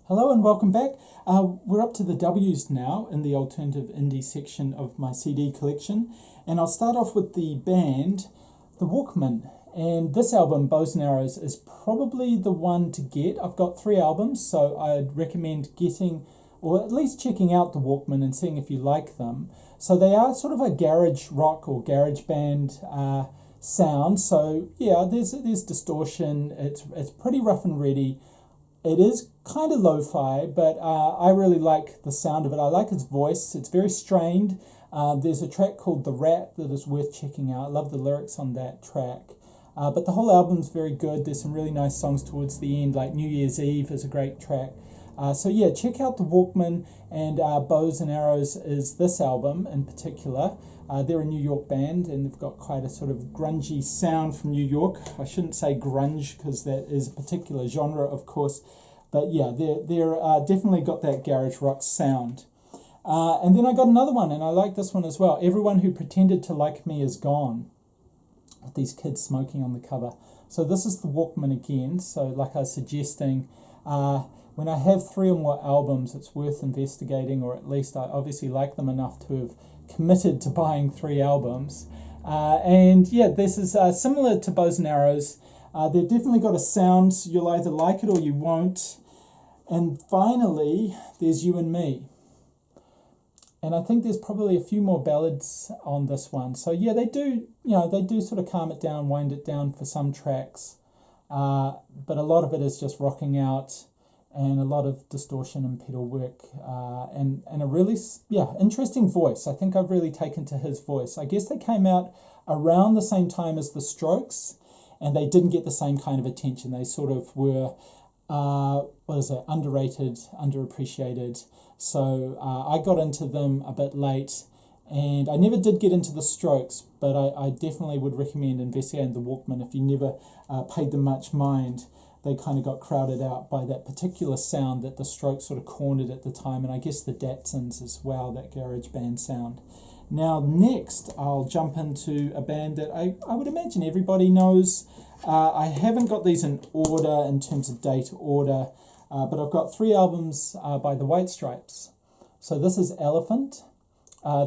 Hello and welcome back. We're up to the W's now in the alternative indie section of my CD collection, and I'll start off with the band, the Walkmen. And this album, Bows and Arrows, is probably the one to get. I've got 3 albums, so I'd recommend getting, or at least checking out the Walkmen and seeing if you like them. So they are sort of a garage rock or garage band sound. So yeah, there's distortion. It's pretty rough and ready. It is kind of lo-fi, but I really like the sound of it. I like its voice. It's very strained. There's a track called The Rat that is worth checking out. I love the lyrics on that track. But the whole album's very good. There's some really nice songs towards the end, like New Year's Eve is a great track. So yeah, check out the Walkmen, and Bows and Arrows is this album in particular. They're a New York band, and they've got quite a sort of grungy sound from New York. I shouldn't say grunge because that is a particular genre, of course. But yeah, they're definitely got that garage rock sound. And then I got another one, and I like this one as well. Everyone Who Pretended to Like Me Is Gone. With these kids smoking on the cover. So this is the Walkmen again. So like I was suggesting, when I have 3 or more albums, it's worth investigating, or at least I obviously like them enough to have committed to buying 3 albums. And yeah, this is similar to Bows and Arrows. They've definitely got a sound. You'll either like it or you won't. And finally, there's You and Me. And I think there's probably a few more ballads on this one. So yeah, they do sort of calm it down, wind it down for some tracks. But a lot of it is just rocking out, and a lot of distortion and pedal work, and a really, interesting voice. I think I've really taken to his voice. I guess they came out around the same time as the Strokes, and they didn't get the same kind of attention. They sort of were, underrated, underappreciated. So I got into them a bit late, and I never did get into the Strokes, but I definitely would recommend investigating the Walkmen if you never paid them much mind. They kind of got crowded out by that particular sound that the Strokes sort of cornered at the time, and I guess the Datsuns as well, that garage band sound. Now next I'll jump into a band that I would imagine everybody knows. I haven't got these in order, in terms of date order, but I've got 3 albums by the White Stripes. So this is Elephant.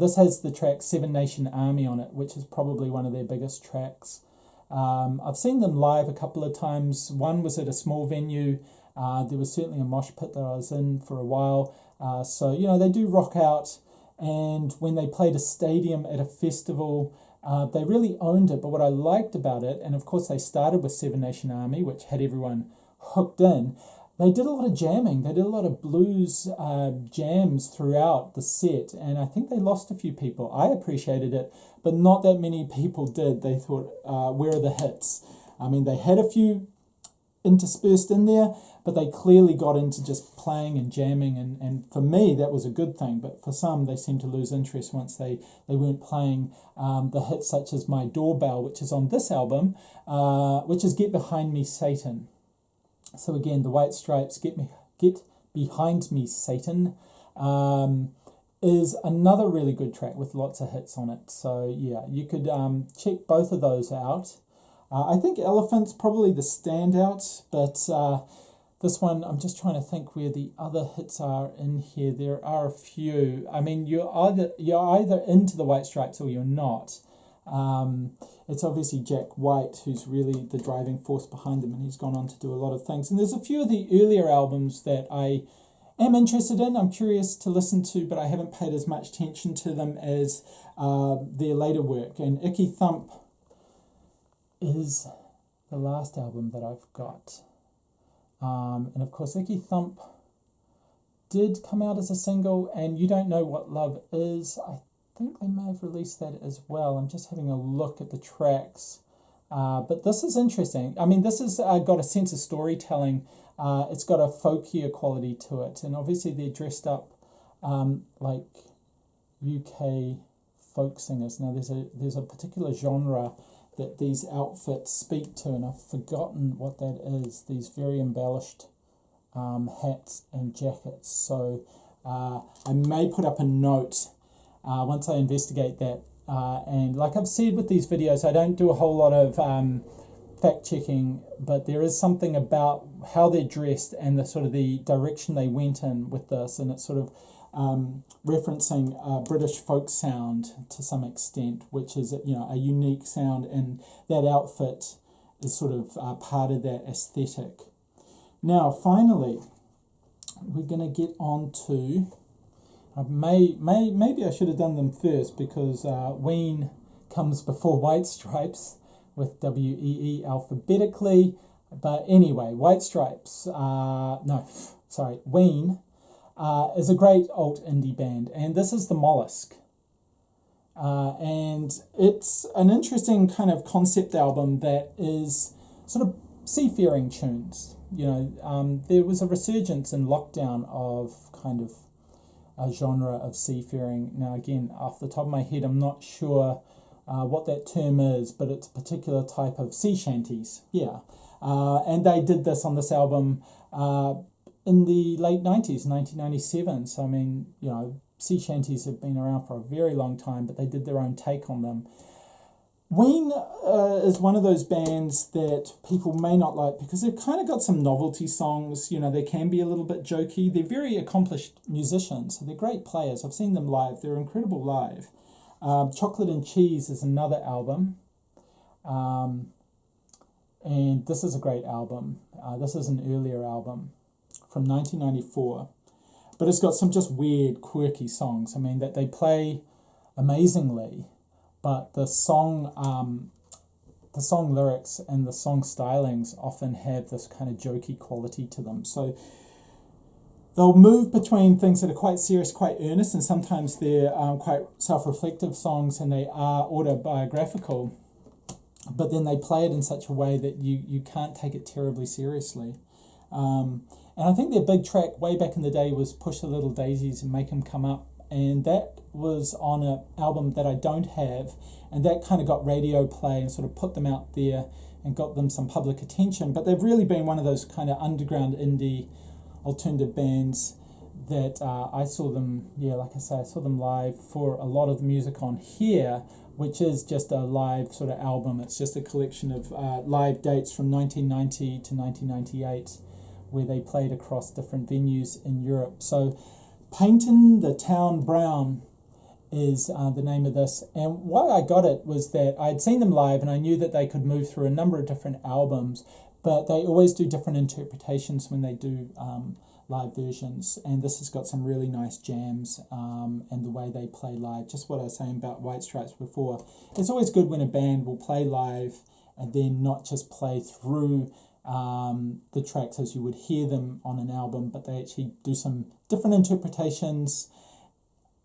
This has the track Seven Nation Army on it, which is probably one of their biggest tracks. I've seen them live a couple of times. One was at a small venue. There was certainly a mosh pit that I was in for a while. So, they do rock out. And when they played a stadium at a festival, they really owned it. But what I liked about it, and of course they started with Seven Nation Army, which had everyone hooked in, they did a lot of jamming. They did a lot of blues jams throughout the set, and I think they lost a few people. I appreciated it, but not that many people did. They thought, where are the hits? I mean, they had a few interspersed in there, but they clearly got into just playing and jamming, and for me that was a good thing, but for some they seemed to lose interest once they weren't playing the hits such as My Doorbell, which is on this album, which is Get Behind Me Satan. So again, the White Stripes, Get Behind Me Satan, is another really good track with lots of hits on it. So yeah, you could check both of those out. I think Elephant's probably the standout, but this one, I'm just trying to think where the other hits are in here. There are a few. I mean, you're either into the White Stripes or you're not. It's obviously Jack White who's really the driving force behind them, and he's gone on to do a lot of things. And there's a few of the earlier albums that I am interested in. I'm curious to listen to, but I haven't paid as much attention to them as their later work. And Icky Thump is the last album that I've got. And of course, Icky Thump did come out as a single, and You Don't Know What Love Is. I think they may have released that as well. I'm just having a look at the tracks. But this is interesting. I mean, this has got a sense of storytelling. It's got a folkier quality to it. And obviously they're dressed up like UK folk singers. Now, there's a particular genre that these outfits speak to, and I've forgotten what that is. These very embellished hats and jackets. So I may put up a note once I investigate that. And like I've said with these videos, I don't do a whole lot of fact-checking, but there is something about how they're dressed and the sort of the direction they went in with this, and it's sort of referencing British folk sound to some extent, which is, you know, a unique sound, and that outfit is sort of part of that aesthetic. Now, finally, we're going to get on to, maybe I should have done them first, because Ween comes before White Stripes with WEE alphabetically. But anyway, Ween is a great alt indie band, and this is the Mollusk. And it's an interesting kind of concept album that is sort of seafaring tunes. You know, there was a resurgence in lockdown of kind of a genre of seafaring. Now, again, off the top of my head, I'm not sure what that term is, but it's a particular type of sea shanties. Yeah. And they did this on this album in the late 90s, 1997. So, I mean, you know, sea shanties have been around for a very long time, but they did their own take on them. Ween is one of those bands that people may not like because they've kind of got some novelty songs. You know, they can be a little bit jokey. They're very accomplished musicians, so they're great players. I've seen them live. They're incredible live. Chocolate and Cheese is another album. And this is a great album. This is an earlier album from 1994. But it's got some just weird, quirky songs. I mean, that they play amazingly, but the song lyrics and the song stylings often have this kind of jokey quality to them. So they'll move between things that are quite serious, quite earnest, and sometimes they're quite self-reflective songs, and they are autobiographical. But then they play it in such a way that you can't take it terribly seriously. And I think their big track way back in the day was Push the Little Daisies and Make 'Em Come Up. And that was on an album that I don't have. And that kind of got radio play and sort of put them out there and got them some public attention. But they've really been one of those kind of underground indie alternative bands that I saw them, like I say, I saw them live for a lot of the music on here, which is just a live sort of album. It's just a collection of live dates from 1990 to 1998, where they played across different venues in Europe. So Paintin, the Town Brown is the name of this. And why I got it was that I'd seen them live and I knew that they could move through a number of different albums, but they always do different interpretations when they do live versions. And this has got some really nice jams and the way they play live. Just what I was saying about White Stripes before. It's always good when a band will play live and then not just play through the tracks as you would hear them on an album, but they actually do some different interpretations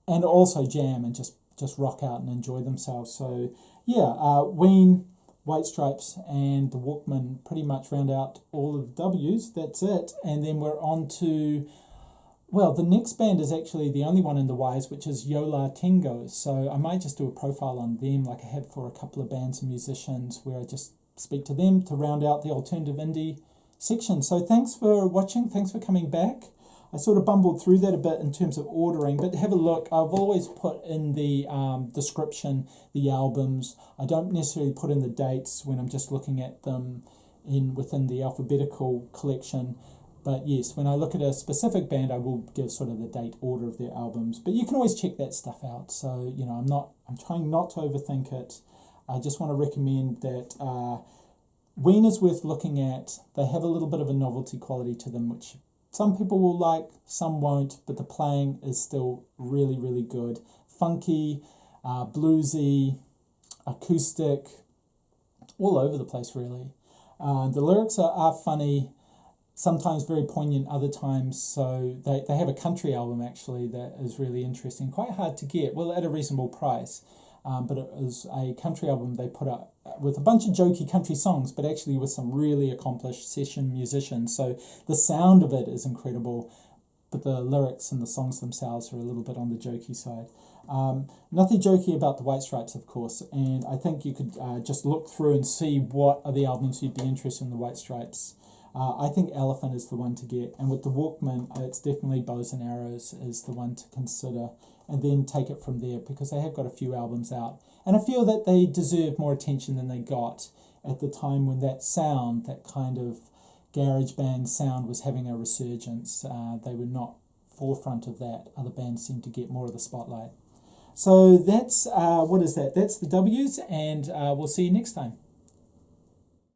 and also jam and just rock out and enjoy themselves. So Ween, White Stripes and the Walkmen pretty much round out all of the W's. That's it. And then we're on to, well, the next band is actually the only one in the Y's, which is Yola Tengo. So I might just do a profile on them like I have for a couple of bands and musicians, where I just speak to them to round out the alternative indie section. So thanks for watching. Thanks for coming back. I sort of bumbled through that a bit in terms of ordering, but have a look. I've always put in the description the albums. I don't necessarily put in the dates when I'm just looking at them within the alphabetical collection. But yes, when I look at a specific band, I will give sort of the date order of their albums. But you can always check that stuff out. So, I'm trying not to overthink it. I just want to recommend that Ween is worth looking at. They have a little bit of a novelty quality to them, which some people will like, some won't, but the playing is still really, really good. Funky, bluesy, acoustic, all over the place, really. The lyrics are funny, sometimes very poignant, other times. So they have a country album, actually, that is really interesting. Quite hard to get, well, at a reasonable price. But it was a country album they put up with a bunch of jokey country songs, but actually with some really accomplished session musicians. So the sound of it is incredible, but the lyrics and the songs themselves are a little bit on the jokey side. Nothing jokey about the White Stripes, of course, and I think you could just look through and see what are the albums you'd be interested in the White Stripes. I think Elephant is the one to get, and with the Walkmen, it's definitely Bows and Arrows is the one to consider, and then take it from there, because they have got a few albums out, and I feel that they deserve more attention than they got, at the time when that sound, that kind of garage band sound, was having a resurgence. They were not forefront of that. Other bands seemed to get more of the spotlight. So that's, what is that? That's the W's, and we'll see you next time.